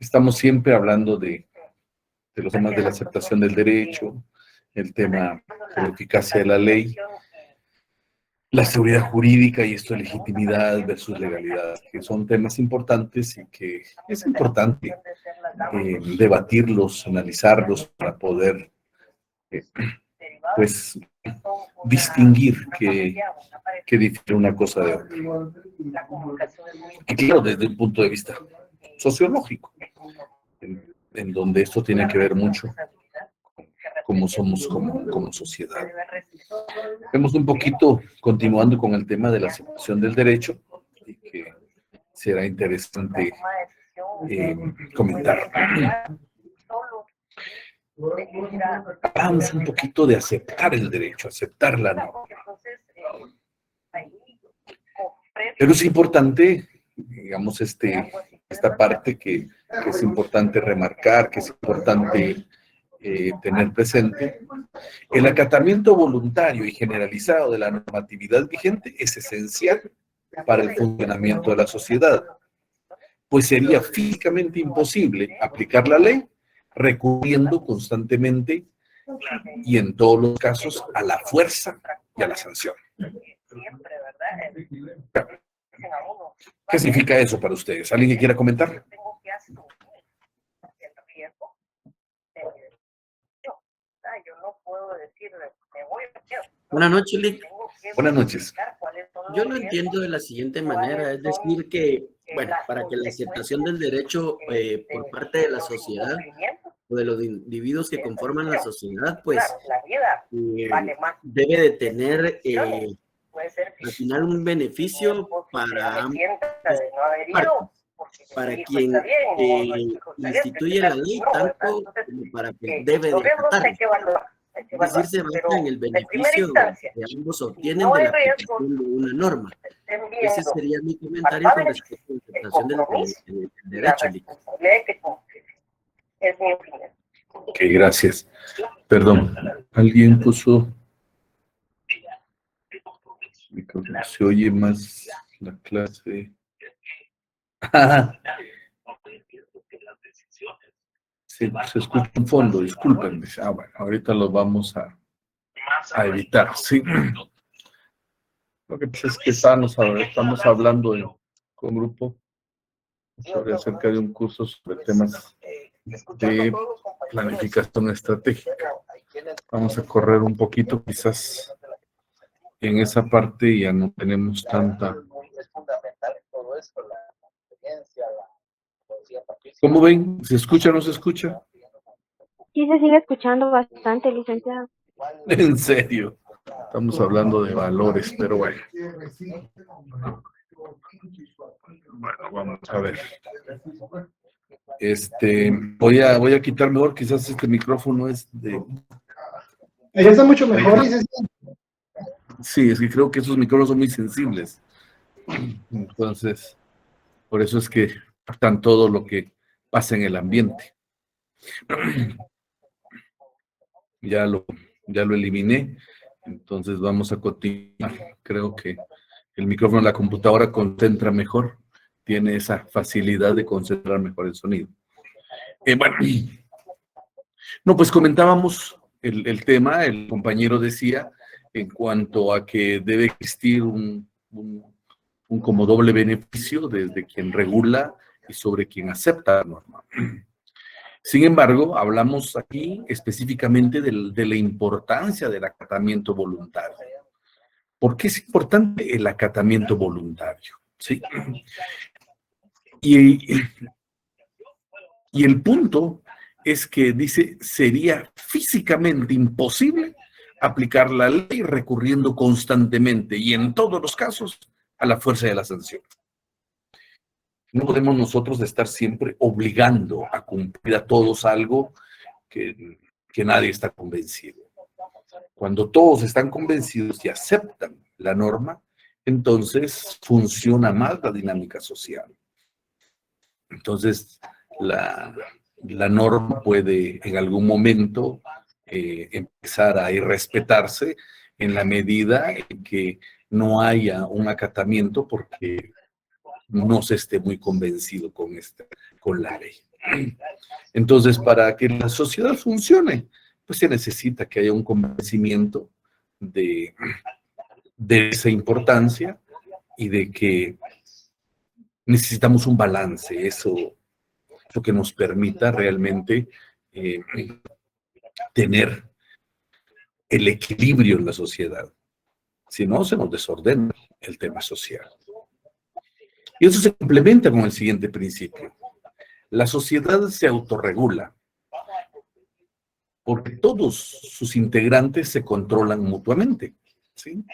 estamos siempre hablando de los temas de la aceptación del derecho, el tema de la eficacia de la ley, la seguridad jurídica y esto de legitimidad versus legalidad, que son temas importantes y que es importante debatirlos, analizarlos para poder pues distinguir que difiere una cosa de otra. Y claro, desde un punto de vista sociológico, en donde esto tiene que ver mucho cómo somos como sociedad. Vemos un poquito, continuando con el tema de la aceptación del derecho, y que será interesante comentar. Hablamos un poquito de aceptar el derecho, aceptar la norma. Pero es importante, digamos, esta parte que es importante remarcar, que es importante tener presente. El acatamiento voluntario y generalizado de la normatividad vigente es esencial para el funcionamiento de la sociedad, pues sería físicamente imposible aplicar la ley recurriendo constantemente y en todos los casos a la fuerza y a la sanción. ¿Qué significa eso para ustedes? ¿Alguien que quiera comentar? Buenas noches, Lick. Buenas noches. Yo lo entiendo de la siguiente manera, es decir que, bueno, para que la aceptación del derecho por parte de la sociedad o de los individuos que conforman la sociedad, pues debe de tener al final un beneficio para ambas partes, para quien instituye la ley, tanto como para quien debe de acatarla. Es decir, se basa en el beneficio que ambos obtienen de la aplicación de una norma. Ese sería mi comentario con respecto a la aceptación del derecho, Lick. Ok, gracias. Perdón, alguien puso... Se oye más la clase. Sí, se escucha un fondo, discúlpenme. Bueno, ahorita lo vamos a evitar, sí. Lo que pasa es que estamos hablando con grupo acerca de un curso sobre temas de planificación estratégica. Vamos a correr un poquito, quizás en esa parte ya no tenemos tanta... ¿Cómo ven? ¿Se escucha o no se escucha? Sí, se sigue escuchando bastante, licenciado. En serio. Estamos hablando de valores, pero bueno. Bueno, vamos a ver. Voy a quitar mejor, quizás este micrófono es de... Ella está mucho mejor, licenciado. Sí, es que creo que esos micrófonos son muy sensibles. Entonces, por eso es que captan todo lo que pasa en el ambiente. Ya lo eliminé, entonces vamos a continuar. Creo que el micrófono de la computadora concentra mejor, tiene esa facilidad de concentrar mejor el sonido. Bueno, no, pues comentábamos el tema, el compañero decía, en cuanto a que debe existir un como doble beneficio desde quien regula y sobre quien acepta la norma. Sin embargo, hablamos aquí específicamente de la importancia del acatamiento voluntario. ¿Por qué es importante el acatamiento voluntario? ¿Sí? Y el punto es que dice, sería físicamente imposible aplicar la ley recurriendo constantemente y en todos los casos a la fuerza de la sanción. No podemos nosotros estar siempre obligando a cumplir a todos algo que nadie está convencido. Cuando todos están convencidos y aceptan la norma, entonces funciona más la dinámica social. Entonces, la norma puede en algún momento empezar a irrespetarse en la medida en que no haya un acatamiento porque no se esté muy convencido con la ley. Entonces, para que la sociedad funcione, pues se necesita que haya un convencimiento de esa importancia y de que necesitamos un balance, eso que nos permita realmente tener el equilibrio en la sociedad. Si no, se nos desordena el tema social. Y eso se complementa con el siguiente principio. La sociedad se autorregula porque todos sus integrantes se controlan mutuamente, ¿sí?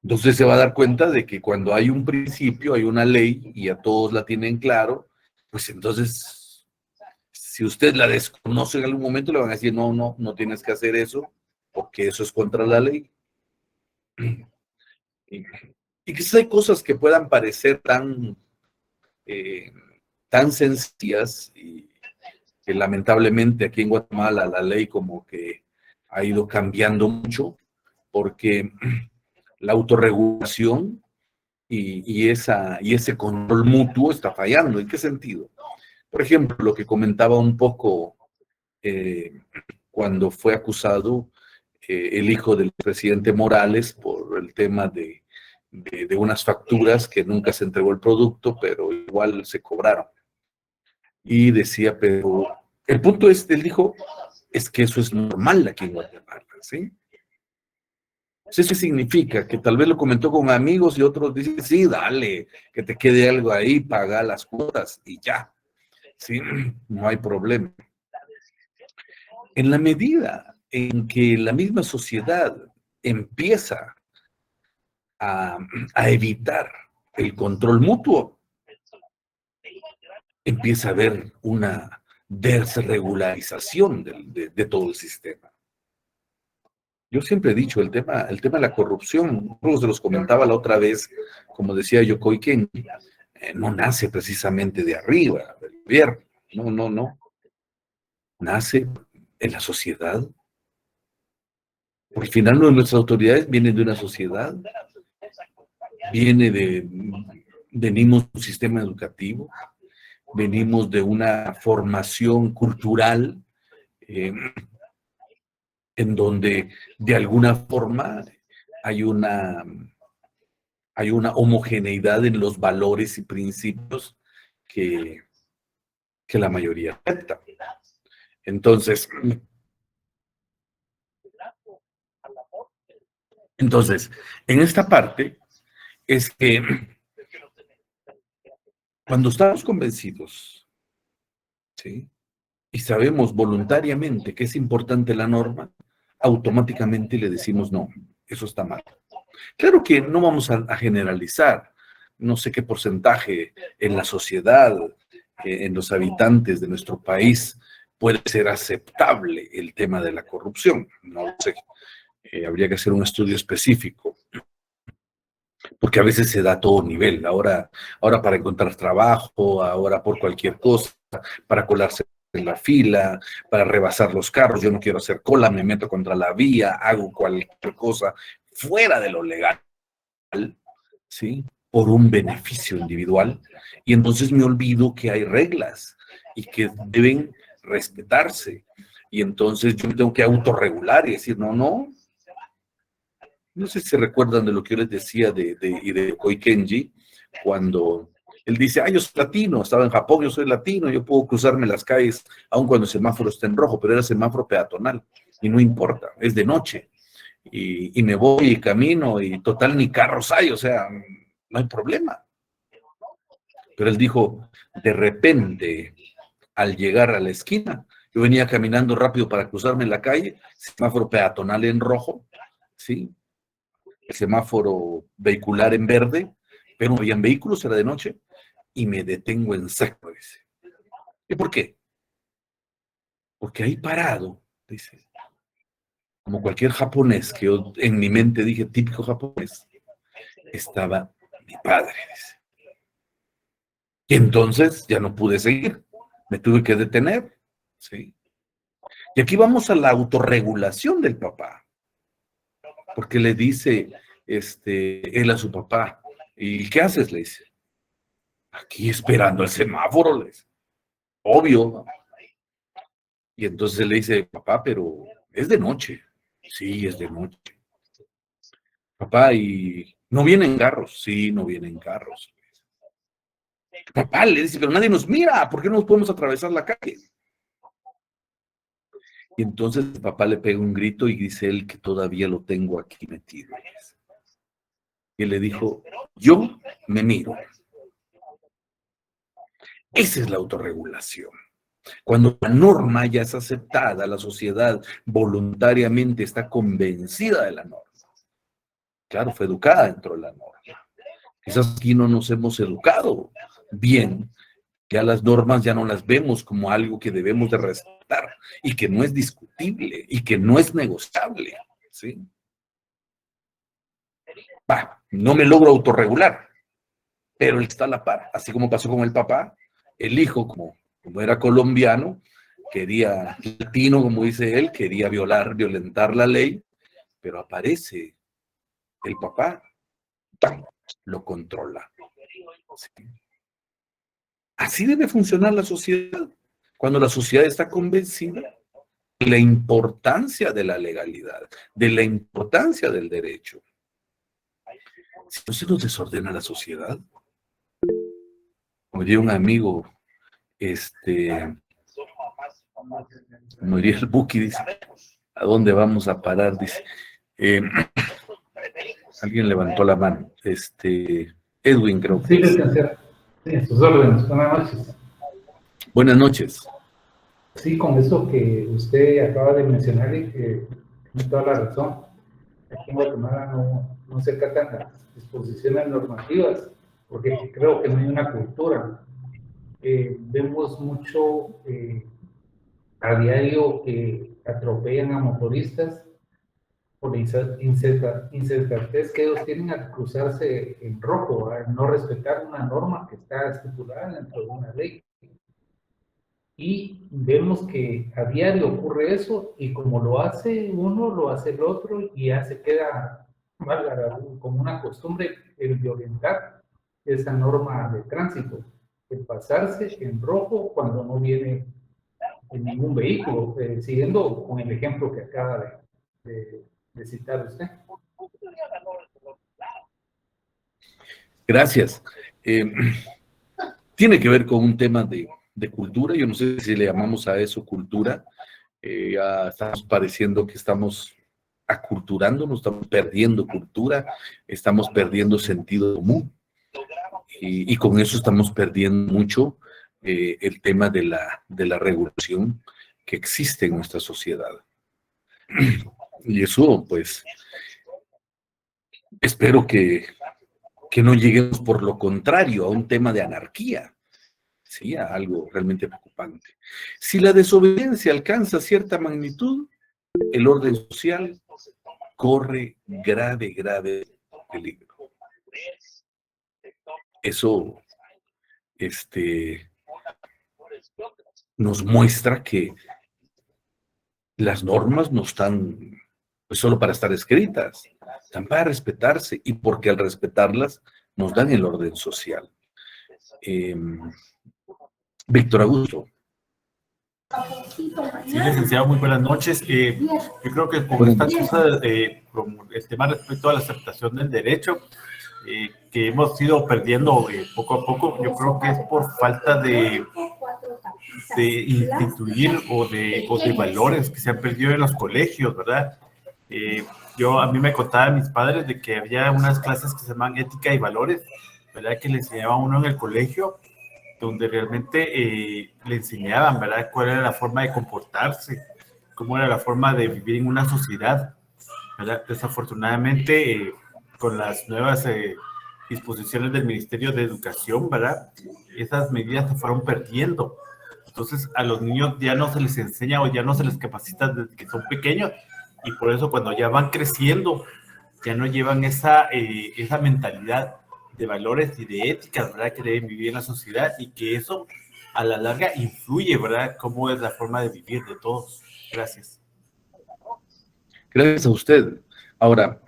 Entonces se va a dar cuenta de que cuando hay un principio, hay una ley y a todos la tienen claro, pues entonces, si usted la desconoce en algún momento, le van a decir, no tienes que hacer eso, porque eso es contra la ley. Y quizás hay cosas que puedan parecer tan sencillas y que lamentablemente aquí en Guatemala la ley como que ha ido cambiando mucho porque la autorregulación y ese control mutuo está fallando. ¿En qué sentido? Por ejemplo, lo que comentaba un poco cuando fue acusado el hijo del presidente Morales por el tema de unas facturas que nunca se entregó el producto, pero igual se cobraron. Y decía, pero el punto es, él dijo, es que eso es normal aquí en Guatemala, ¿sí? Eso significa que tal vez lo comentó con amigos y otros dicen, sí, dale, que te quede algo ahí, paga las cuotas y ya, ¿sí? No hay problema. En la medida en que la misma sociedad empieza a evitar el control mutuo, empieza a haber una desregularización de todo el sistema. Yo siempre he dicho, el tema de la corrupción, luego se los comentaba la otra vez, como decía Yokoi Kenji, no nace precisamente de arriba, del gobierno, no. Nace en la sociedad. Por el final, nuestras autoridades vienen de una sociedad, venimos de un sistema educativo, venimos de una formación cultural, en donde de alguna forma hay una homogeneidad en los valores y principios que la mayoría acepta. Entonces, en esta parte es que cuando estamos convencidos, ¿sí?, y sabemos voluntariamente que es importante la norma, automáticamente le decimos no, eso está mal. Claro que no vamos a generalizar, no sé qué porcentaje en la sociedad, en los habitantes de nuestro país puede ser aceptable el tema de la corrupción, no lo sé, habría que hacer un estudio específico, porque a veces se da a todo nivel, ahora para encontrar trabajo, ahora por cualquier cosa, para colarse en la fila, para rebasar los carros, yo no quiero hacer cola, me meto contra la vía, hago cualquier cosa fuera de lo legal, ¿sí?, por un beneficio individual, y entonces me olvido que hay reglas y que deben respetarse, y entonces yo me tengo que autorregular y decir, no sé si se recuerdan de lo que yo les decía de Koikenji, cuando él dice, yo soy latino, estaba en Japón, yo soy latino, yo puedo cruzarme las calles aun cuando el semáforo está en rojo, pero era semáforo peatonal, y no importa, es de noche, y me voy y camino, y total ni carros hay, o sea, no hay problema. Pero él dijo, de repente, al llegar a la esquina, yo venía caminando rápido para cruzarme la calle, semáforo peatonal en rojo, ¿sí?, el semáforo vehicular en verde, pero no habían vehículos, era de noche, y me detengo en seco, dice. ¿Y por qué? Porque ahí parado, dice, como cualquier japonés, que yo en mi mente dije, típico japonés, estaba mi padre, dice. Y entonces ya no pude seguir, me tuve que detener, ¿sí? Y aquí vamos a la autorregulación del papá, porque le dice él a su papá, ¿y qué haces?, le dice. aquí esperando el semáforo, les. Obvio. Y entonces él le dice, papá, pero es de noche. Sí, es de noche. Papá, ¿y no vienen carros? Sí, no vienen carros. Papá le dice, pero nadie nos mira, ¿por qué no nos podemos atravesar la calle? Y entonces el papá le pega un grito y dice él que todavía lo tengo aquí metido. Y él le dijo, yo me miro. Esa es la autorregulación. Cuando la norma ya es aceptada, la sociedad voluntariamente está convencida de la norma. Claro, fue educada dentro de la norma. Quizás aquí no nos hemos educado bien. Ya las normas ya no las vemos como algo que debemos de respetar y que no es discutible y que no es negociable. ¿Sí? No me logro autorregular, pero él está a la par. Así como pasó con el papá, el hijo, como era colombiano, quería, latino, como dice él, quería violentar la ley, pero aparece el papá, ¡pam!, lo controla. ¿Sí? Así debe funcionar la sociedad. Cuando la sociedad está convencida de la importancia de la legalidad, de la importancia del derecho. Si no se nos desordena la sociedad, como diría un amigo, como diría el Buki, dice, ¿a dónde vamos a parar? Dice, alguien levantó la mano, Edwin, creo que. Sí, licenciado. Sí, sus órdenes. Buenas noches. Buenas noches. Sí, con eso que usted acaba de mencionar y que tiene toda la razón. Aquí en Guatemala no se catan las disposiciones normativas porque creo que no hay una cultura. Vemos mucho a diario que atropellan a motoristas por la insensatez que ellos tienen al cruzarse en rojo, al no respetar una norma que está estipulada dentro de una ley. Y vemos que a diario ocurre eso, y como lo hace uno, lo hace el otro, y ya se queda como una costumbre el violentar esa norma de tránsito, el pasarse en rojo cuando no viene en ningún vehículo, siguiendo con el ejemplo que acaba de citar usted. Gracias. Tiene que ver con un tema de cultura. Yo no sé si le llamamos a eso cultura. Ya estamos pareciendo que estamos aculturándonos, estamos perdiendo cultura, estamos perdiendo sentido común. Y con eso estamos perdiendo mucho el tema de la regulación que existe en nuestra sociedad. Y eso, pues, espero que no lleguemos por lo contrario a un tema de anarquía, ¿sí? A algo realmente preocupante. Si la desobediencia alcanza cierta magnitud, el orden social corre grave peligro. Eso nos muestra que las normas no están pues, solo para estar escritas, están para respetarse, y porque al respetarlas nos dan el orden social. Víctor Augusto. Sí, licenciado, muy buenas noches. Yo creo que con esta cosa, con el tema respecto a la aceptación del derecho, que hemos ido perdiendo poco a poco, yo creo que es por falta de instituir o de valores que se han perdido en los colegios, ¿verdad? A mí me contaban mis padres de que había unas clases que se llaman ética y valores, ¿verdad? Que le enseñaban a uno en el colegio, donde realmente le enseñaban, ¿verdad?, cuál era la forma de comportarse, cómo era la forma de vivir en una sociedad, ¿verdad? Desafortunadamente, con las nuevas disposiciones del Ministerio de Educación, ¿verdad?, esas medidas se fueron perdiendo. Entonces, a los niños ya no se les enseña o ya no se les capacita desde que son pequeños, y por eso cuando ya van creciendo, ya no llevan esa mentalidad de valores y de éticas, ¿verdad?, que deben vivir en la sociedad, y que eso a la larga influye, ¿verdad?, cómo es la forma de vivir de todos. Gracias. Gracias a usted. Ahora,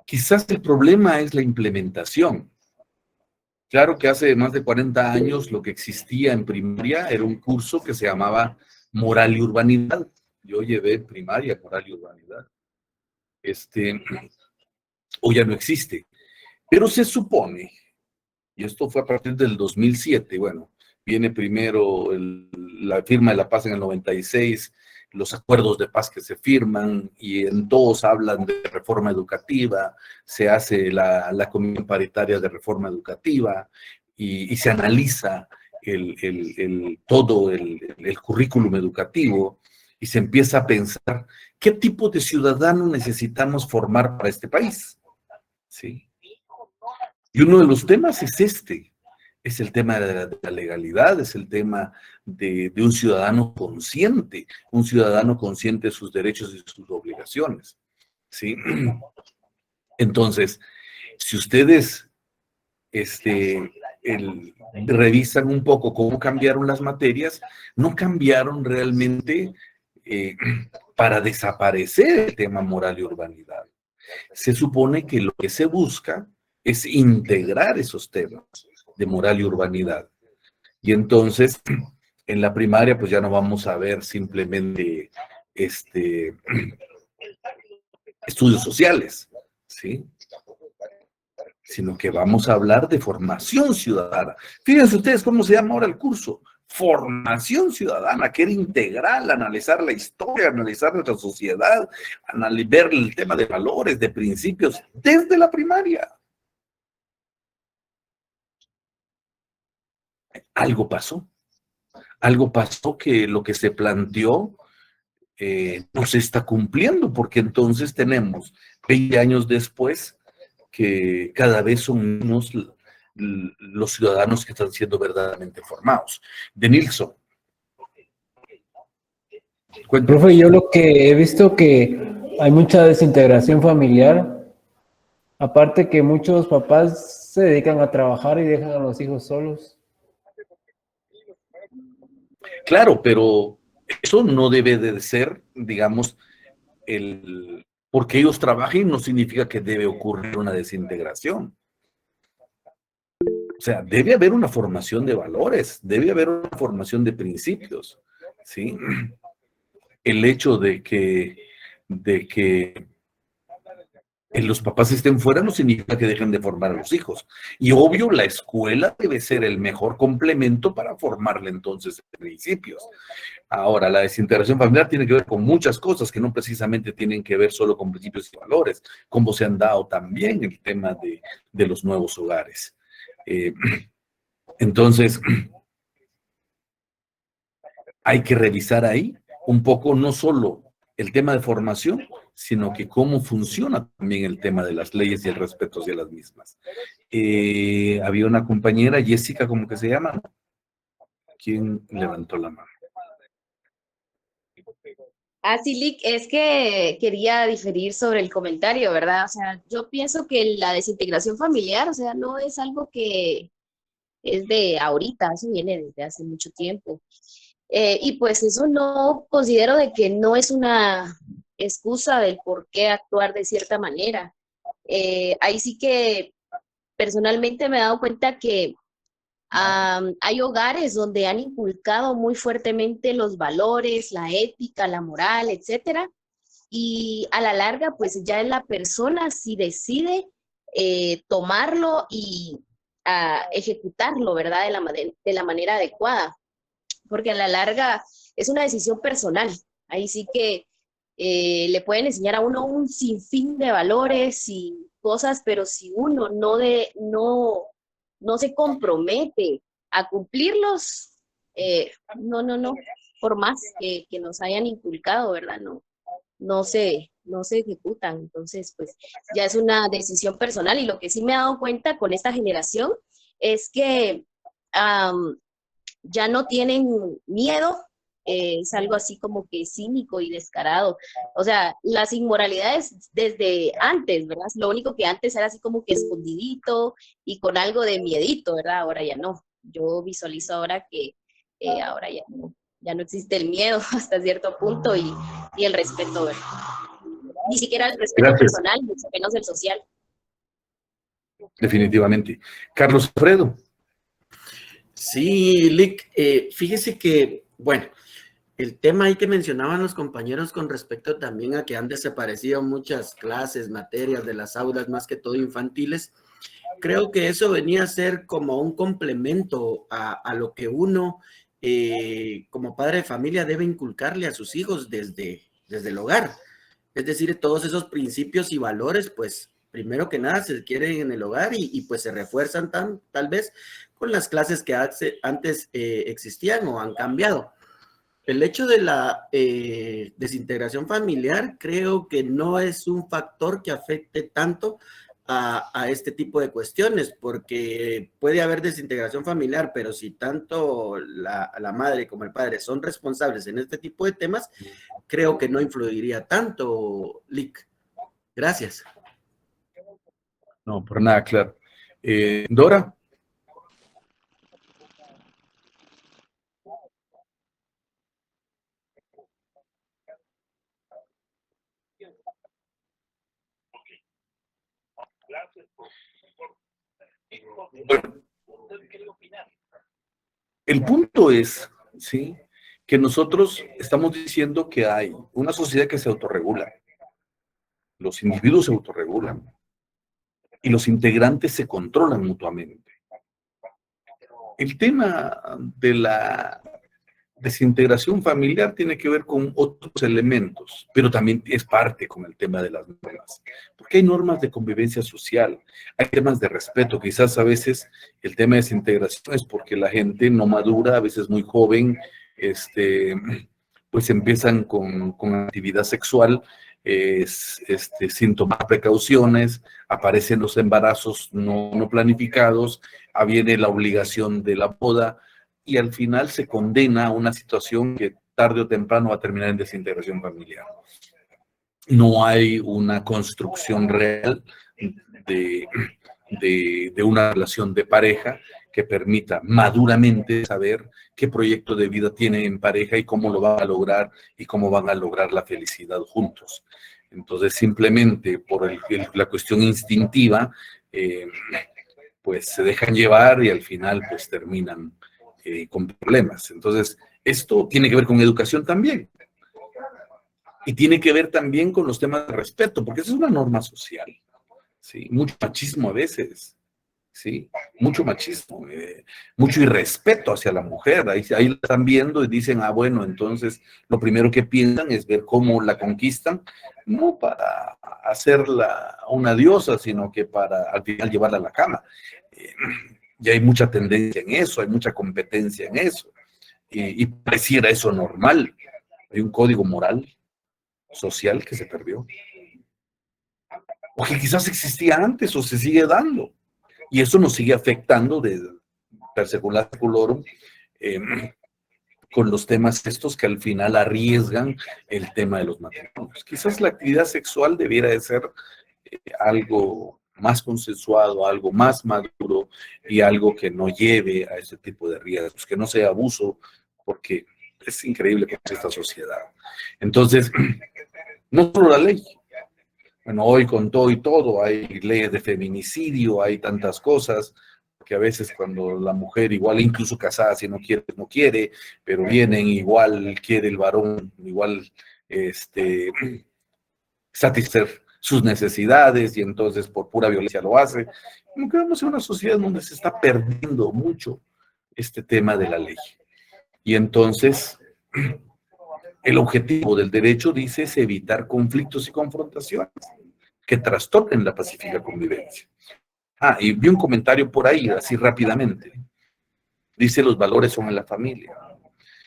quizás el problema es la implementación. Claro que hace más de 40 años lo que existía en primaria era un curso que se llamaba Moral y Urbanidad. Yo llevé primaria, Moral y Urbanidad. Hoy ya no existe. Pero se supone, y esto fue a partir del 2007, bueno, viene primero la firma de la paz en el 96, los acuerdos de paz que se firman, y en todos hablan de reforma educativa, se hace la comisión paritaria de reforma educativa, y se analiza todo el currículum educativo, y se empieza a pensar qué tipo de ciudadano necesitamos formar para este país. ¿Sí? Y uno de los temas es es el tema de la legalidad, es el tema de un ciudadano consciente de sus derechos y sus obligaciones, ¿sí? Entonces, si ustedes revisan un poco cómo cambiaron las materias, no cambiaron realmente para desaparecer el tema moral y urbanidad. Se supone que lo que se busca es integrar esos temas de moral y urbanidad. Y entonces, en la primaria, pues ya no vamos a ver simplemente estudios sociales, ¿sí? Sino que vamos a hablar de formación ciudadana. Fíjense ustedes cómo se llama ahora el curso. Formación ciudadana, que era integral, analizar la historia, analizar nuestra sociedad, ver el tema de valores, de principios, desde la primaria. Algo pasó que lo que se planteó no se está cumpliendo, porque entonces tenemos 20 años después que cada vez son menos los ciudadanos que están siendo verdaderamente formados. De Nilsson. Cuéntanos. Profe, yo lo que he visto que hay mucha desintegración familiar, aparte que muchos papás se dedican a trabajar y dejan a los hijos solos. Claro, pero eso no debe de ser, digamos, porque ellos trabajen no significa que debe ocurrir una desintegración. O sea, debe haber una formación de valores, debe haber una formación de principios, ¿sí? El hecho de que los papás estén fuera no significa que dejen de formar a los hijos. Y obvio, la escuela debe ser el mejor complemento para formarle entonces principios. Ahora, la desintegración familiar tiene que ver con muchas cosas que no precisamente tienen que ver solo con principios y valores, como se han dado también el tema de los nuevos hogares. Entonces, hay que revisar ahí un poco no solo el tema de formación, sino que cómo funciona también el tema de las leyes y el respeto hacia las mismas. Había una compañera, Jessica, ¿cómo que se llama? ¿Quién levantó la mano? Lick, es que quería diferir sobre el comentario, ¿verdad? O sea, yo pienso que la desintegración familiar, o sea, no es algo que es de ahorita, eso viene desde hace mucho tiempo. Y pues eso no considero de que no es una excusa del por qué actuar de cierta manera. Ahí sí que personalmente me he dado cuenta que hay hogares donde han inculcado muy fuertemente los valores, la ética, la moral, etcétera, y a la larga pues ya es la persona si decide tomarlo y ejecutarlo, ¿verdad? De la manera adecuada, porque a la larga es una decisión personal. Ahí sí que le pueden enseñar a uno un sinfín de valores y cosas, pero si uno no se compromete a cumplirlos, no, por más que nos hayan inculcado, ¿verdad? No se ejecutan. Entonces, pues ya es una decisión personal, y lo que sí me he dado cuenta con esta generación es que ya no tienen miedo, es algo así como que cínico y descarado. O sea, las inmoralidades desde antes, ¿verdad? Lo único que antes era así como que escondidito y con algo de miedito, ¿verdad? Ahora ya no. Yo visualizo ahora que ahora ya no existe el miedo hasta cierto punto y el respeto, ¿verdad? Ni siquiera el respeto personal, mucho menos el social. definitivamente. Carlos Alfredo. Sí, Lick, fíjese que, bueno, el tema ahí que mencionaban los compañeros con respecto también a que han desaparecido muchas clases, materias de las aulas, más que todo infantiles, creo que eso venía a ser como un complemento a lo que uno, como padre de familia, debe inculcarle a sus hijos desde el hogar. Es decir, todos esos principios y valores, pues, primero que nada se adquieren en el hogar y pues se refuerzan tal vez con las clases que antes existían o han cambiado. El hecho de la desintegración familiar creo que no es un factor que afecte tanto a este tipo de cuestiones, porque puede haber desintegración familiar, pero si tanto la madre como el padre son responsables en este tipo de temas, creo que no influiría tanto, Lick. Gracias. No, por nada, claro. Dora. Bueno, el punto es, ¿sí?, que nosotros estamos diciendo que hay una sociedad que se autorregula. Los individuos se autorregulan y los integrantes se controlan mutuamente. El tema de la desintegración familiar tiene que ver con otros elementos, pero también es parte con el tema de las normas, porque hay normas de convivencia social, hay temas de respeto. Quizás a veces el tema de desintegración es porque la gente no madura, a veces muy joven, pues empiezan con actividad sexual sin tomar precauciones, aparecen los embarazos no planificados, viene la obligación de la boda, y al final se condena a una situación que tarde o temprano va a terminar en desintegración familiar. No hay una construcción real de una relación de pareja que permita maduramente saber qué proyecto de vida tienen en pareja y cómo lo van a lograr y cómo van a lograr la felicidad juntos. Entonces, simplemente por la cuestión instintiva, pues se dejan llevar y al final pues terminan con problemas. Entonces, esto tiene que ver con educación también. Y tiene que ver también con los temas de respeto, porque esa es una norma social. ¿Sí? Mucho machismo a veces. ¿Sí? Mucho machismo, mucho irrespeto hacia la mujer. Ahí la están viendo y dicen, bueno, entonces lo primero que piensan es ver cómo la conquistan, no para hacerla una diosa, sino que para al final llevarla a la cama. Y hay mucha tendencia en eso, hay mucha competencia en eso, y pareciera eso normal. Hay un código moral, social que se perdió, o que quizás existía antes o se sigue dando, y eso nos sigue afectando de per seculorum, con los temas estos que al final arriesgan el tema de los matrimonios. Quizás la actividad sexual debiera de ser algo más consensuado, algo más maduro y algo que no lleve a ese tipo de riesgos, que no sea abuso, porque es increíble que es esta sociedad. Entonces, no solo la ley. Bueno, hoy con todo y todo hay leyes de feminicidio, hay tantas cosas, que a veces cuando la mujer igual, incluso casada, si no quiere, no quiere, pero vienen igual, quiere el varón, igual, satisfacer sus necesidades y entonces por pura violencia lo hace. Como que vamos en una sociedad donde se está perdiendo mucho este tema de la ley. Y entonces, el objetivo del derecho, dice, es evitar conflictos y confrontaciones que trastornen la pacífica convivencia. Y vi un comentario por ahí, así rápidamente. Dice, los valores son en la familia.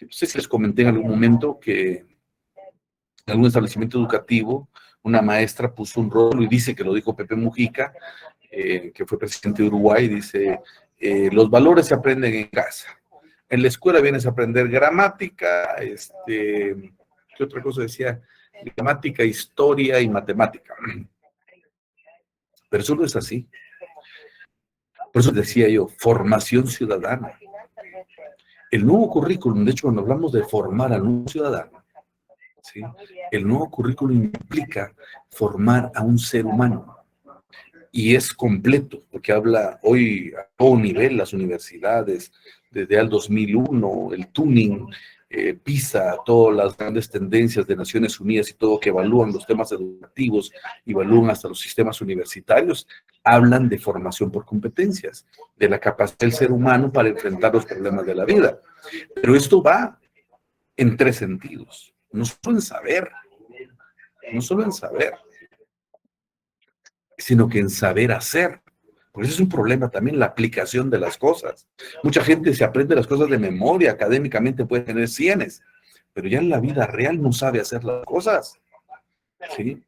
No sé si les comenté en algún momento que en algún establecimiento educativo una maestra puso un rolo y dice que lo dijo Pepe Mujica, que fue presidente de Uruguay, dice, los valores se aprenden en casa. En la escuela vienes a aprender gramática, ¿qué otra cosa decía? Gramática, historia y matemática. Pero eso no es así. Por eso decía yo, formación ciudadana. El nuevo currículum, de hecho, cuando hablamos de formar al nuevo ciudadano, ¿sí?, el nuevo currículum implica formar a un ser humano. y es completo, porque habla hoy a todo nivel, las universidades, desde el 2001, el Tuning, PISA, todas las grandes tendencias de Naciones Unidas y todo que evalúan los temas educativos, evalúan hasta los sistemas universitarios, hablan de formación por competencias, de la capacidad del ser humano para enfrentar los problemas de la vida. Pero esto va en tres sentidos, no solo en saber, sino que en saber hacer. Porque eso es un problema también, la aplicación de las cosas. Mucha gente se aprende las cosas de memoria, académicamente puede tener cienes, pero ya en la vida real no sabe hacer las cosas. ¿Sí?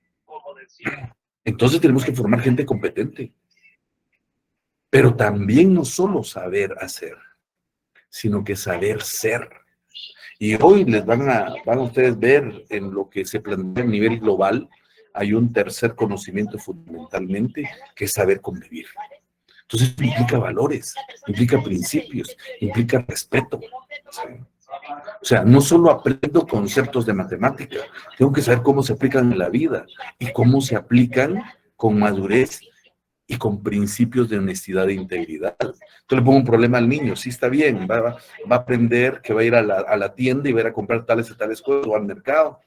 Entonces tenemos que formar gente competente. Pero también no solo saber hacer, sino que saber ser. Y hoy les van a ustedes ver en lo que se plantea a nivel global, hay un tercer conocimiento fundamentalmente, que es saber convivir. Entonces implica valores, implica principios, implica respeto. O sea, no solo aprendo conceptos de matemática, tengo que saber cómo se aplican en la vida y cómo se aplican con madurez y con principios de honestidad e integridad. Entonces le pongo un problema al niño, sí está bien, va a aprender que va a ir a la tienda y va a ir a comprar tales y tales cosas, o al mercado,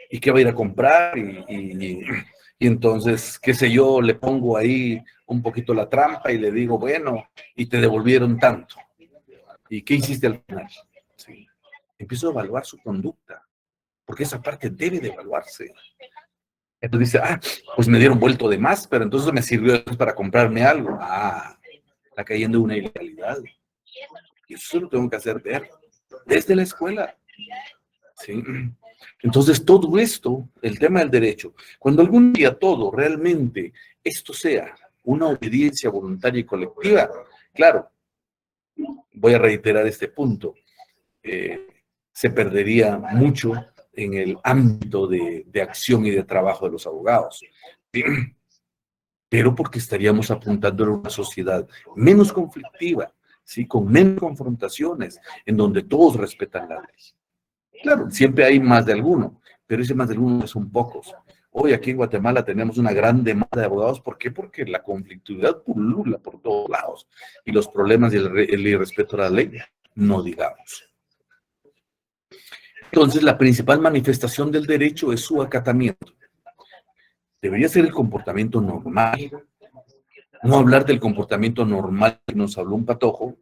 y que va a ir a comprar, y entonces, qué sé yo, le pongo ahí un poquito la trampa y le digo, bueno, y te devolvieron tanto. ¿Y qué hiciste al final? Sí. Empiezo a evaluar su conducta, porque esa parte debe de evaluarse. Entonces dice, pues me dieron vuelto de más, pero entonces me sirvió para comprarme algo. Está cayendo en una ilegalidad. Y eso lo tengo que hacer ver desde la escuela. ¿Sí? Entonces todo esto, el tema del derecho, cuando algún día todo realmente esto sea una obediencia voluntaria y colectiva, claro, voy a reiterar este punto, se perdería mucho en el ámbito de acción y de trabajo de los abogados. ¿Sí? Pero porque estaríamos apuntando a una sociedad menos conflictiva, ¿sí? Con menos confrontaciones, en donde todos respetan la ley. Claro, siempre hay más de alguno, pero ese más de alguno son pocos. Hoy aquí en Guatemala tenemos una gran demanda de abogados. ¿Por qué? Porque la conflictividad pulula por todos lados y los problemas y el irrespeto a la ley, no digamos. Entonces, la principal manifestación del derecho es su acatamiento. Debería ser el comportamiento normal. No hablar del comportamiento normal que nos habló un patojo,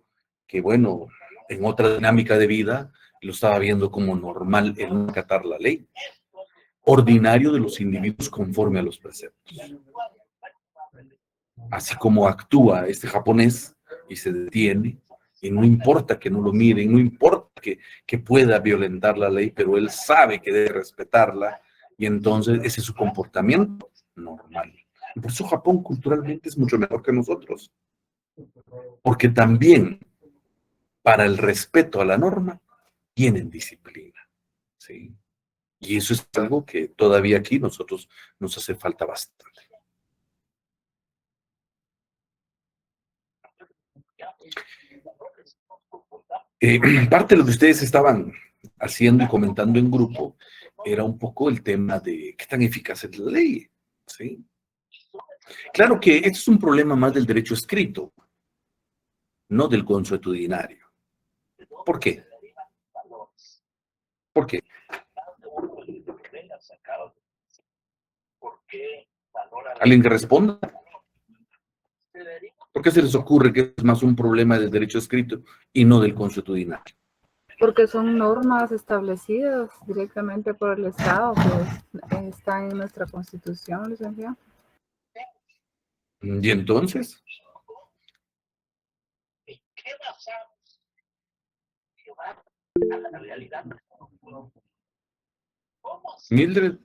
que bueno, en otra dinámica de vida lo estaba viendo como normal el no acatar la ley. Ordinario de los individuos conforme a los preceptos. Así como actúa este japonés y se detiene, y no importa que no lo miren, no importa que pueda violentar la ley, pero él sabe que debe respetarla, y entonces ese es su comportamiento normal. Y por eso Japón culturalmente es mucho mejor que nosotros. Porque también, para el respeto a la norma, tienen disciplina. ¿Sí? Y eso es algo que todavía aquí nosotros nos hace falta bastante. Parte de lo que ustedes estaban haciendo y comentando en grupo era un poco el tema de qué tan eficaz es la ley. ¿Sí? Claro que esto es un problema más del derecho escrito, no del consuetudinario. ¿Por qué? ¿Por qué? ¿Alguien que responda? ¿Por qué se les ocurre que es más un problema del derecho escrito y no del consuetudinario? Porque son normas establecidas directamente por el Estado, que están en nuestra Constitución, licenciado. ¿Y entonces? Mildred.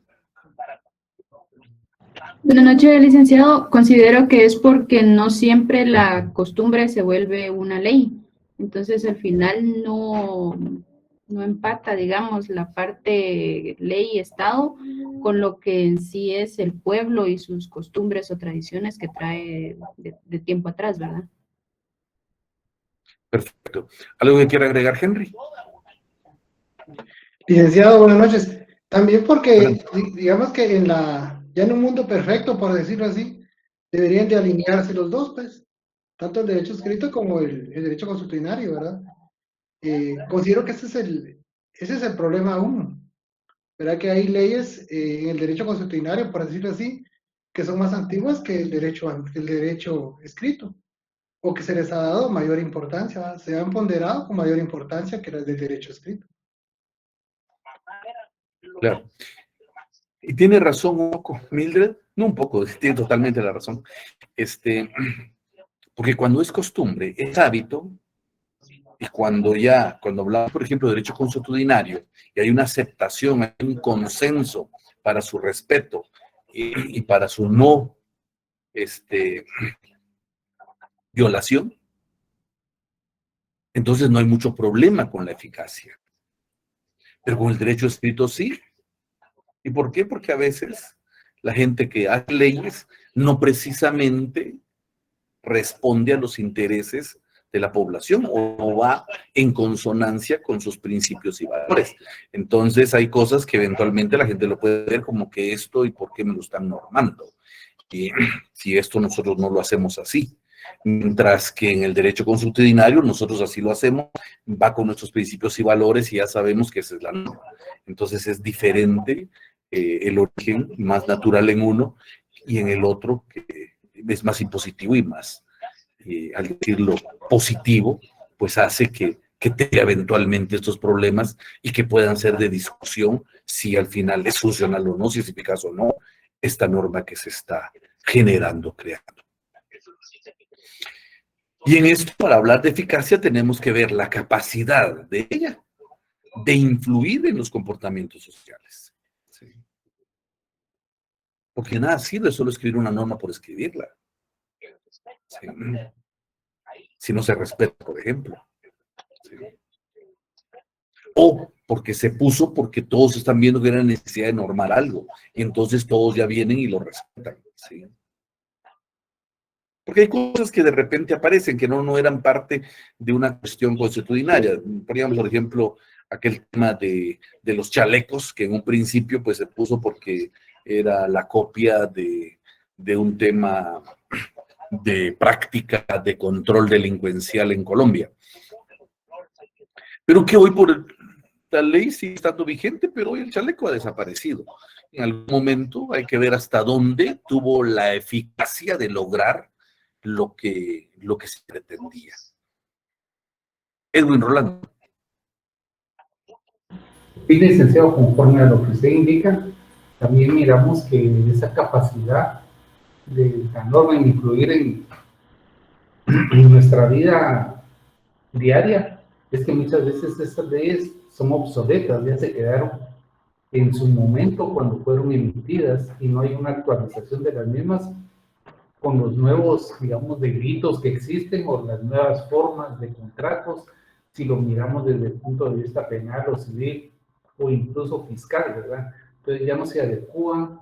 Buenas noches, licenciado. Considero que es porque no siempre la costumbre se vuelve una ley. Entonces, al final no empata, digamos, la parte ley y Estado con lo que en sí es el pueblo y sus costumbres o tradiciones que trae de tiempo atrás, ¿verdad? Perfecto. ¿Algo que quiera agregar, Henry? Licenciado, buenas noches. También porque, digamos que ya en un mundo perfecto, por decirlo así, deberían de alinearse los dos, pues, tanto el derecho escrito como el derecho consuetudinario, ¿verdad? Considero que ese es el problema uno, ¿verdad? Que hay leyes en el derecho consuetudinario, por decirlo así, que son más antiguas que el derecho escrito, o que se les ha dado mayor importancia, ¿verdad? Se han ponderado con mayor importancia que las del derecho escrito. Claro. Y tiene razón un poco, Mildred, no un poco, tiene totalmente la razón. Porque cuando es costumbre, es hábito, y cuando hablamos, por ejemplo, de derecho consuetudinario, y hay una aceptación, hay un consenso para su respeto y para su no violación, entonces no hay mucho problema con la eficacia. Pero con el derecho escrito sí. ¿Y por qué? Porque a veces la gente que hace leyes no precisamente responde a los intereses de la población o va en consonancia con sus principios y valores. Entonces hay cosas que eventualmente la gente lo puede ver como que esto y por qué me lo están normando. Y si esto nosotros no lo hacemos así. Mientras que en el derecho consuetudinario nosotros así lo hacemos, va con nuestros principios y valores y ya sabemos que esa es la norma. Entonces es diferente el origen más natural en uno y en el otro que es más impositivo y más, al decirlo positivo, pues hace que tenga eventualmente estos problemas y que puedan ser de discusión si al final es funcional o no, si es eficaz o no, esta norma que se está generando, creando. Y en esto, para hablar de eficacia, tenemos que ver la capacidad de ella de influir en los comportamientos sociales. ¿Sí? Porque nada sirve solo escribir una norma por escribirla. ¿Sí? Si no se respeta, por ejemplo. ¿Sí? O porque se puso porque todos están viendo que era necesidad de normar algo. Y entonces todos ya vienen y lo respetan. ¿Sí? Porque hay cosas que de repente aparecen que no eran parte de una cuestión consuetudinaria. Poníamos, por ejemplo, aquel tema de los chalecos, que en un principio pues se puso porque era la copia de un tema de práctica de control delincuencial en Colombia. Pero que hoy por la ley sigue estando vigente, pero hoy el chaleco ha desaparecido. En algún momento hay que ver hasta dónde tuvo la eficacia de lograr lo que se pretendía. Edwin Rolando. Sí, licenciado, conforme a lo que usted indica, también miramos que esa capacidad de la norma en influir en nuestra vida diaria es que muchas veces estas leyes son obsoletas, ya se quedaron en su momento cuando fueron emitidas y no hay una actualización de las mismas con los nuevos, digamos, delitos que existen o las nuevas formas de contratos, si lo miramos desde el punto de vista penal o civil o incluso fiscal, ¿verdad? Entonces ya no se adecúan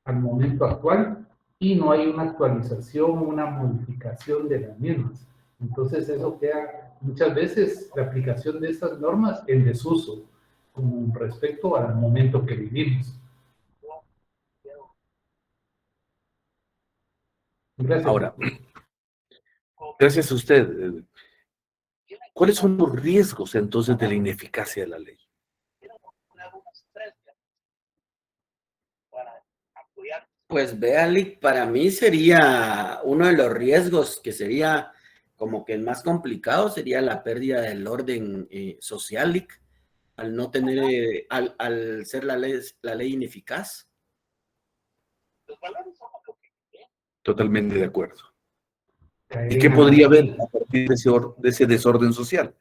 al momento actual y no hay una actualización, una modificación de las mismas. Entonces eso queda muchas veces la aplicación de estas normas en desuso con respecto al momento que vivimos. Gracias. Ahora, gracias a usted. ¿Cuáles son los riesgos entonces de la ineficacia de la ley? Pues Lick, para mí sería uno de los riesgos que sería como que el más complicado sería la pérdida del orden social, Lick, al no tener, al ser la ley ineficaz. Totalmente de acuerdo. ¿Y qué podría haber a partir de ese desorden social?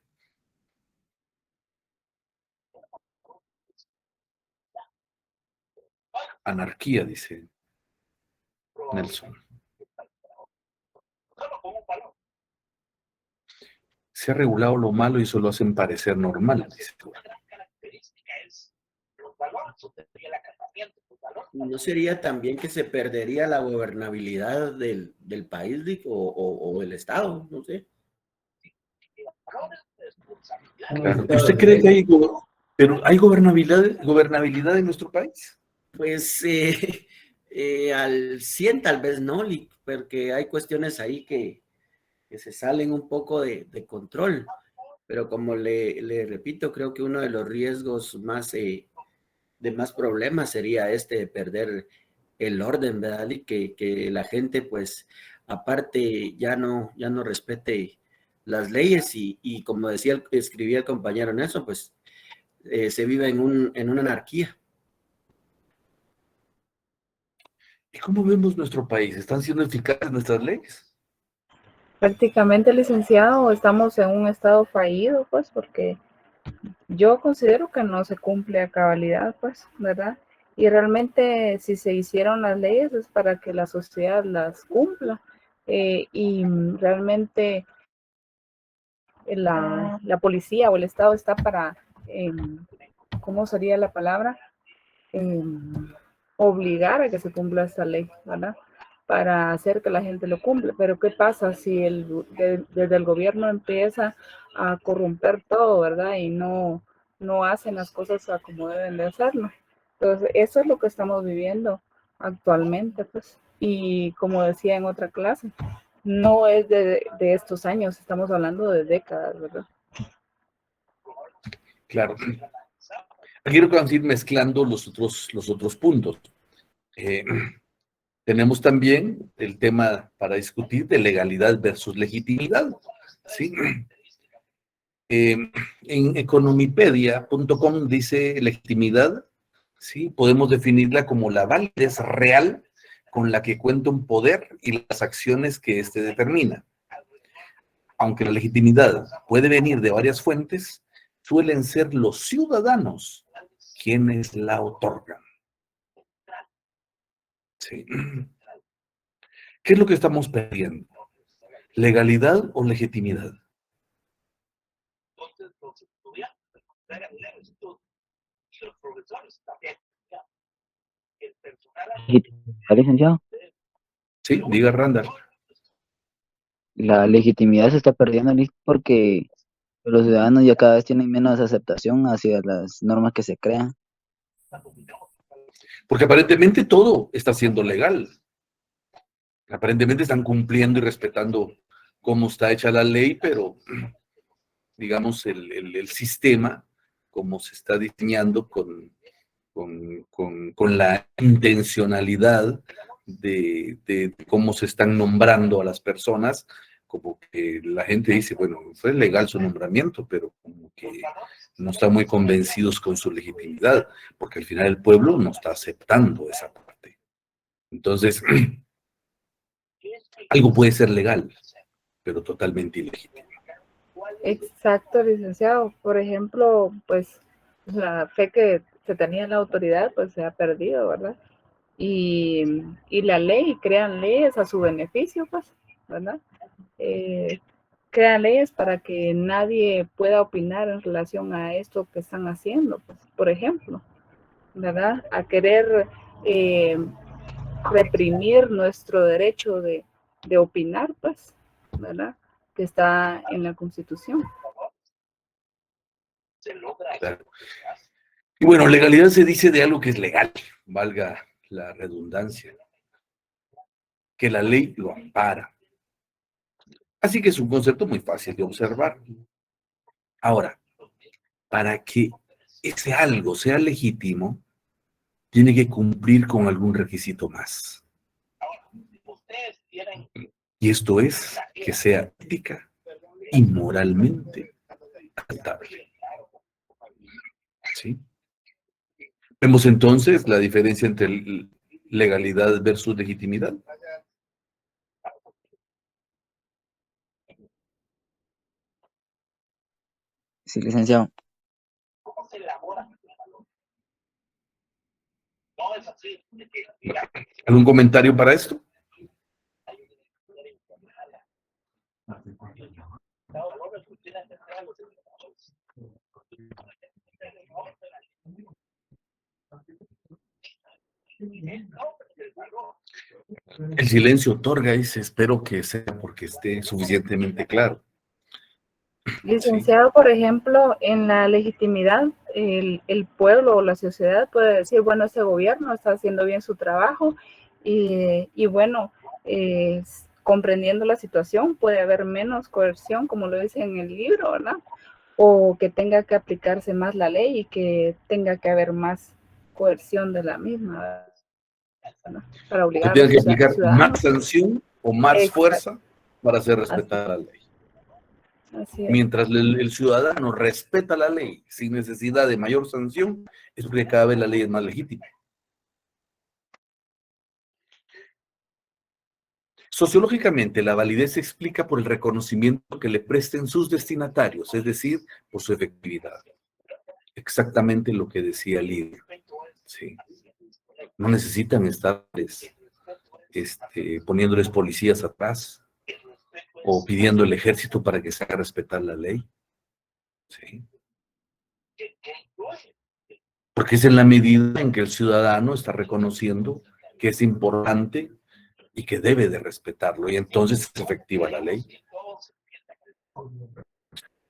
Anarquía, dice Nelson. Se ha regulado lo malo y eso lo hacen parecer normal, dice. ¿No sería también que se perdería la gobernabilidad del país, Lick, o del Estado? No sé. Claro. ¿Y usted cree que hay gobernabilidad en nuestro país? Pues Al 100 tal vez no, porque hay cuestiones ahí que se salen un poco de control. Pero como le repito, creo que uno de los riesgos más de más problemas sería de perder el orden, ¿verdad? Y que la gente, pues, aparte, ya no respete las leyes y como escribía el compañero Nelson, pues, se vive en una anarquía. ¿Y cómo vemos nuestro país? ¿Están siendo eficaces nuestras leyes? Prácticamente, licenciado, estamos en un estado fallido, pues, porque yo considero que no se cumple a cabalidad, pues, ¿verdad? Y realmente si se hicieron las leyes es para que la sociedad las cumpla. Y realmente la policía o el Estado está para, ¿cómo sería la palabra? Obligar a que se cumpla esta ley, ¿verdad? Para hacer que la gente lo cumpla. Pero ¿qué pasa si desde el gobierno empieza a corromper todo, ¿verdad? Y no hacen las cosas como deben de hacerlo. Entonces, eso es lo que estamos viviendo actualmente, pues. Y como decía en otra clase, no es de estos años, estamos hablando de décadas, ¿verdad? Claro. Quiero ir mezclando los otros puntos. Tenemos también el tema para discutir de legalidad versus legitimidad, ¿sí? En economipedia.com dice legitimidad, ¿sí? Podemos definirla como la validez real con la que cuenta un poder y las acciones que éste determina. Aunque la legitimidad puede venir de varias fuentes, suelen ser los ciudadanos quienes la otorgan. Sí. ¿Qué es lo que estamos perdiendo? ¿Legalidad o legitimidad? ¿Está licenciado? Sí, diga Randall. La legitimidad se está perdiendo porque los ciudadanos ya cada vez tienen menos aceptación hacia las normas que se crean. Porque aparentemente todo está siendo legal. Aparentemente están cumpliendo y respetando cómo está hecha la ley, pero digamos el sistema, como se está diseñando con la intencionalidad de cómo se están nombrando a las personas, como que la gente dice, bueno, fue legal su nombramiento, pero como que no están muy convencidos con su legitimidad, porque al final el pueblo no está aceptando esa parte. Entonces, algo puede ser legal, pero totalmente ilegítimo. Exacto, licenciado. Por ejemplo, pues la fe que se tenía en la autoridad, pues se ha perdido, ¿verdad? Y la ley, crean leyes a su beneficio, pues, ¿verdad? Crean leyes para que nadie pueda opinar en relación a esto que están haciendo, pues, por ejemplo, ¿verdad? A querer reprimir nuestro derecho de opinar, pues, ¿verdad? Que está en la Constitución. Claro. Y bueno, legalidad se dice de algo que es legal, valga la redundancia, que la ley lo ampara. Así que es un concepto muy fácil de observar. Ahora, para que ese algo sea legítimo, tiene que cumplir con algún requisito más. Y esto es que sea ética y moralmente aceptable. ¿Sí? Vemos entonces la diferencia entre legalidad versus legitimidad. Sí, licenciado. ¿Algún comentario para esto? El silencio otorga, dice, espero que sea porque esté suficientemente claro. Licenciado, por ejemplo, en la legitimidad, el pueblo o la sociedad puede decir, bueno, este gobierno está haciendo bien su trabajo Y bueno, comprendiendo la situación, puede haber menos coerción, como lo dice en el libro, ¿verdad? O que tenga que aplicarse más la ley y que tenga que haber más coerción de la misma, ¿verdad? Para obligar a Tienen que los aplicar ciudadanos. más sanción o más Exacto. fuerza para hacer respetar la ley. Así es. Mientras el ciudadano respeta la ley sin necesidad de mayor sanción, es porque cada vez la ley es más legítima. Sociológicamente, la validez se explica por el reconocimiento que le presten sus destinatarios, es decir, por su efectividad. Exactamente lo que decía Lidia. Sí. No necesitan estar poniéndoles policías atrás o pidiendo el ejército para que se haga respetar la ley. Sí. Porque es en la medida en que el ciudadano está reconociendo que es importante y que debe de respetarlo, y entonces es efectiva la ley.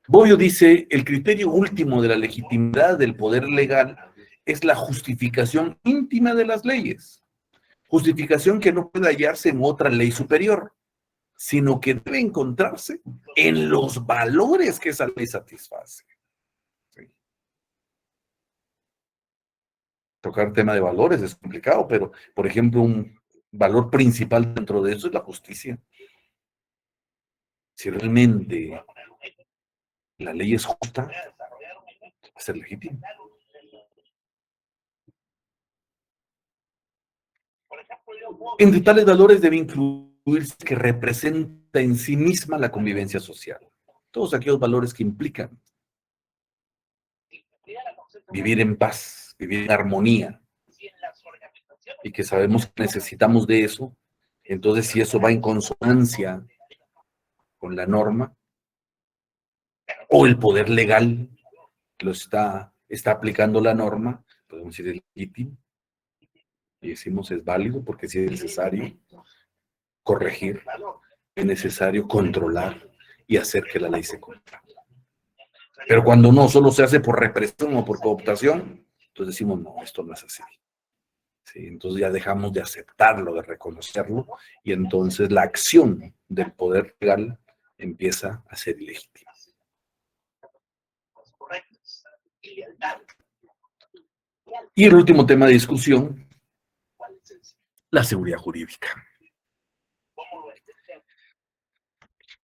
Bobbio dice, el criterio último de la legitimidad del poder legal es la justificación íntima de las leyes, justificación que no puede hallarse en otra ley superior, sino que debe encontrarse en los valores que esa ley satisface. Sí. Tocar tema de valores es complicado, pero, por ejemplo, un valor principal dentro de eso es la justicia. Si realmente la ley es justa, va a ser legítima. Entre tales valores debe incluirse que representa en sí misma la convivencia social. Todos aquellos valores que implican vivir en paz, vivir en armonía, y que sabemos que necesitamos de eso. Entonces, si eso va en consonancia con la norma, o el poder legal lo está aplicando la norma, podemos decir es legítimo, y decimos es válido porque si es necesario corregir, es necesario controlar y hacer que la ley se cumpla. Pero cuando no, solo se hace por represión o por cooptación, entonces decimos, no, esto no es así. Sí, entonces ya dejamos de aceptarlo, de reconocerlo, y entonces la acción del poder legal empieza a ser ilegítima. Y el último tema de discusión, la seguridad jurídica.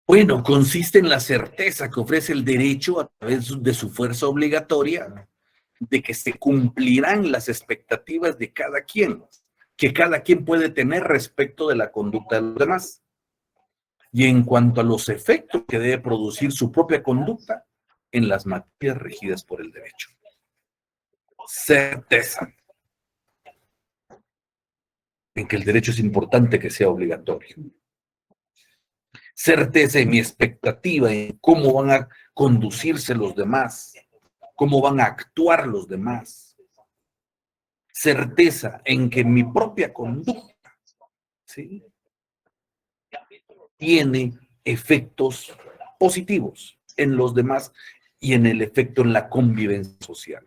Bueno, consiste en la certeza que ofrece el derecho a través de su fuerza obligatoria de que se cumplirán las expectativas de cada quien, que cada quien puede tener respecto de la conducta de los demás. Y en cuanto a los efectos que debe producir su propia conducta en las materias regidas por el derecho. Certeza en que el derecho es importante que sea obligatorio. Certeza en mi expectativa en cómo van a conducirse los demás, cómo van a actuar los demás. Certeza en que mi propia conducta, ¿sí?, tiene efectos positivos en los demás y en el efecto en la convivencia social.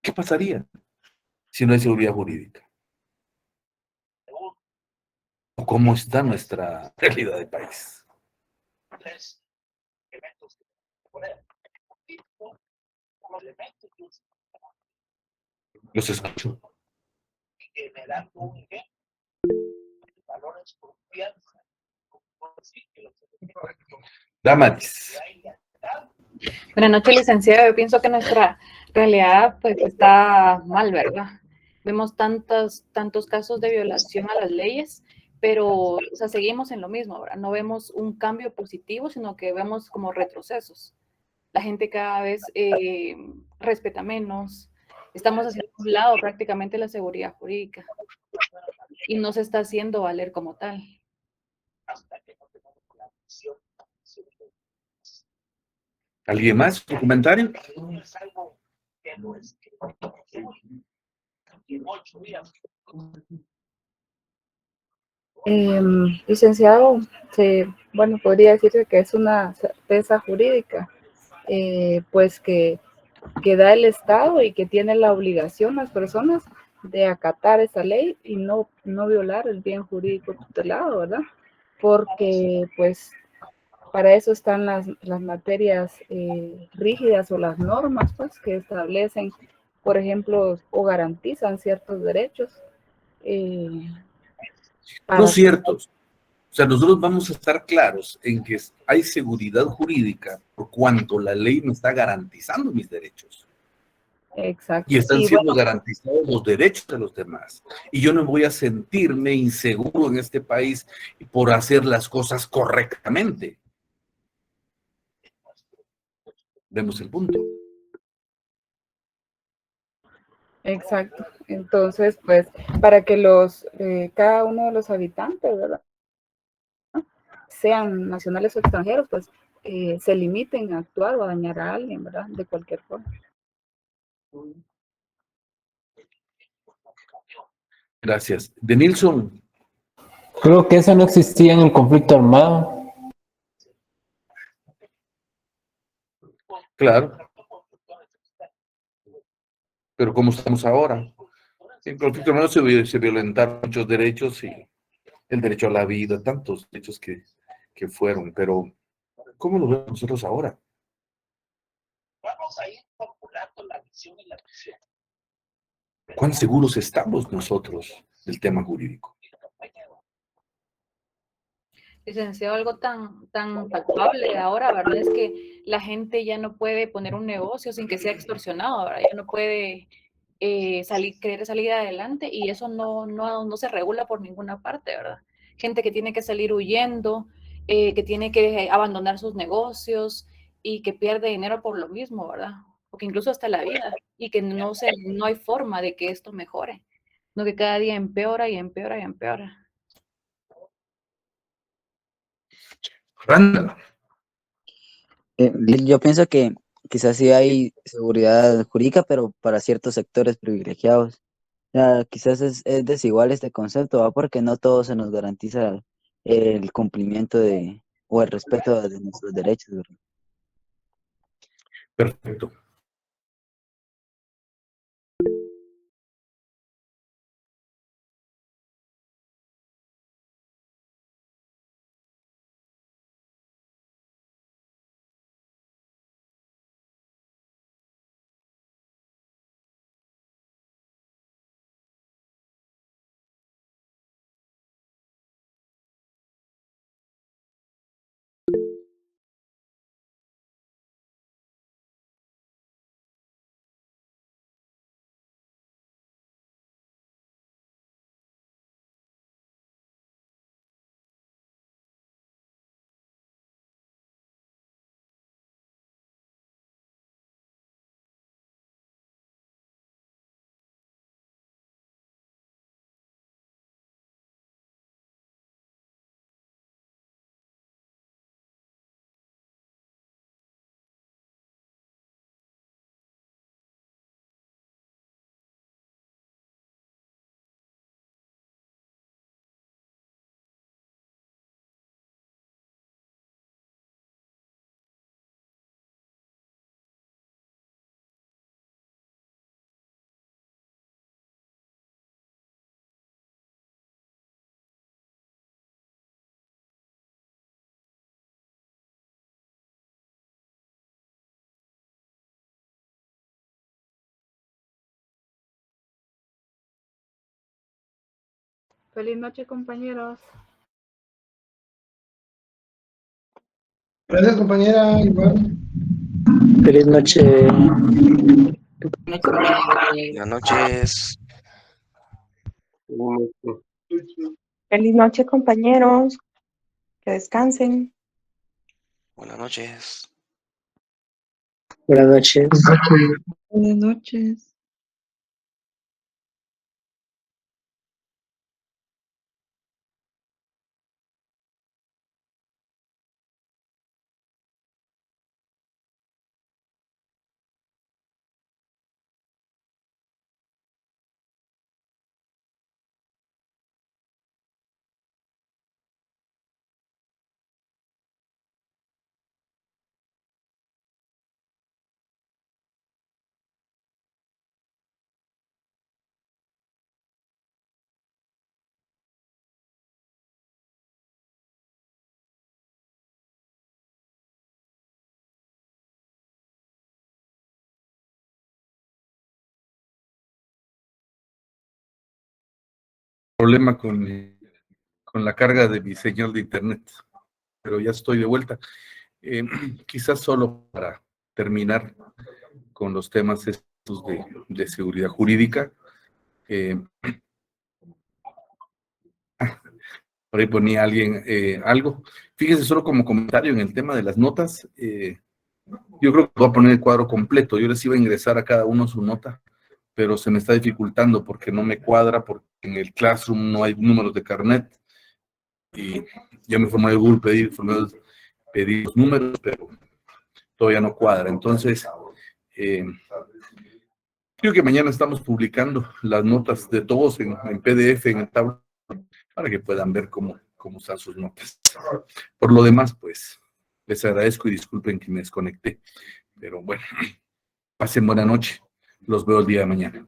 ¿Qué pasaría si no hay seguridad jurídica? ¿O cómo está nuestra realidad de país? Los escucho. Damaris. Buenas noches, licenciado. Yo pienso que nuestra realidad pues está mal, ¿verdad? Vemos tantos casos de violación a las leyes, pero o sea, seguimos en lo mismo, ¿verdad? No vemos un cambio positivo, sino que vemos como retrocesos. La gente cada vez respeta menos. Estamos haciendo a un lado prácticamente la seguridad jurídica y no se está haciendo valer como tal. ¿Alguien más? ¿Un comentario? Licenciado, bueno, podría decirse que es una certeza jurídica, pues que que da el Estado y que tiene la obligación las personas de acatar esa ley y no violar el bien jurídico tutelado, ¿verdad? Porque pues para eso están las materias rígidas o las normas pues que establecen, por ejemplo, o garantizan ciertos derechos. No ciertos. O sea, nosotros vamos a estar claros en que hay seguridad jurídica por cuanto la ley me está garantizando mis derechos. Exacto. Y están siendo bueno, garantizados los derechos de los demás. Y yo no voy a sentirme inseguro en este país por hacer las cosas correctamente. Vemos el punto. Exacto. Entonces, pues, para que los cada uno de los habitantes, ¿verdad?, sean nacionales o extranjeros, pues se limiten a actuar o a dañar a alguien, ¿verdad? De cualquier forma. Gracias. De Nilsson. Creo que eso no existía en el conflicto armado. Claro. Pero ¿cómo estamos ahora? En el conflicto armado se violentaron muchos derechos y el derecho a la vida, tantos derechos que fueron, pero ¿cómo lo vemos nosotros ahora? ¿Cuán seguros estamos nosotros del tema jurídico? Licenciado, algo tan palpable ahora, ¿verdad? Es que la gente ya no puede poner un negocio sin que sea extorsionado, ¿verdad? Ya no puede querer salir adelante y eso no se regula por ninguna parte, ¿verdad? Gente que tiene que salir huyendo, que tiene que abandonar sus negocios y que pierde dinero por lo mismo, ¿verdad? Porque incluso hasta la vida y que no hay forma de que esto mejore, sino que cada día empeora y empeora y empeora. Randa. Yo pienso que quizás sí hay seguridad jurídica, pero para ciertos sectores privilegiados. Ya, quizás es desigual este concepto, ¿va? Porque no todo se nos garantiza el cumplimiento o el respeto de nuestros derechos, ¿verdad? Perfecto. Feliz noche, compañeros. Gracias, compañera, igual. Feliz noche. Buenas noches. Feliz noche, compañeros. Que descansen. Buenas noches. Buenas noches. Buenas noches. problema con la carga de mi señal de internet, pero ya estoy de vuelta. Quizás solo para terminar con los temas estos de seguridad jurídica. Por ahí ponía alguien algo. Fíjese, solo como comentario en el tema de las notas, yo creo que voy a poner el cuadro completo. Yo les iba a ingresar a cada uno su nota, pero se me está dificultando porque no me cuadra, porque en el Classroom no hay números de carnet. Y ya me formé de Google pedir los números, pero todavía no cuadra. Entonces, creo que mañana estamos publicando las notas de todos en PDF, en el tablero, para que puedan ver cómo están sus notas. Por lo demás, pues, les agradezco y disculpen que me desconecté. Pero bueno, pasen buena noche. Los veo el día de mañana.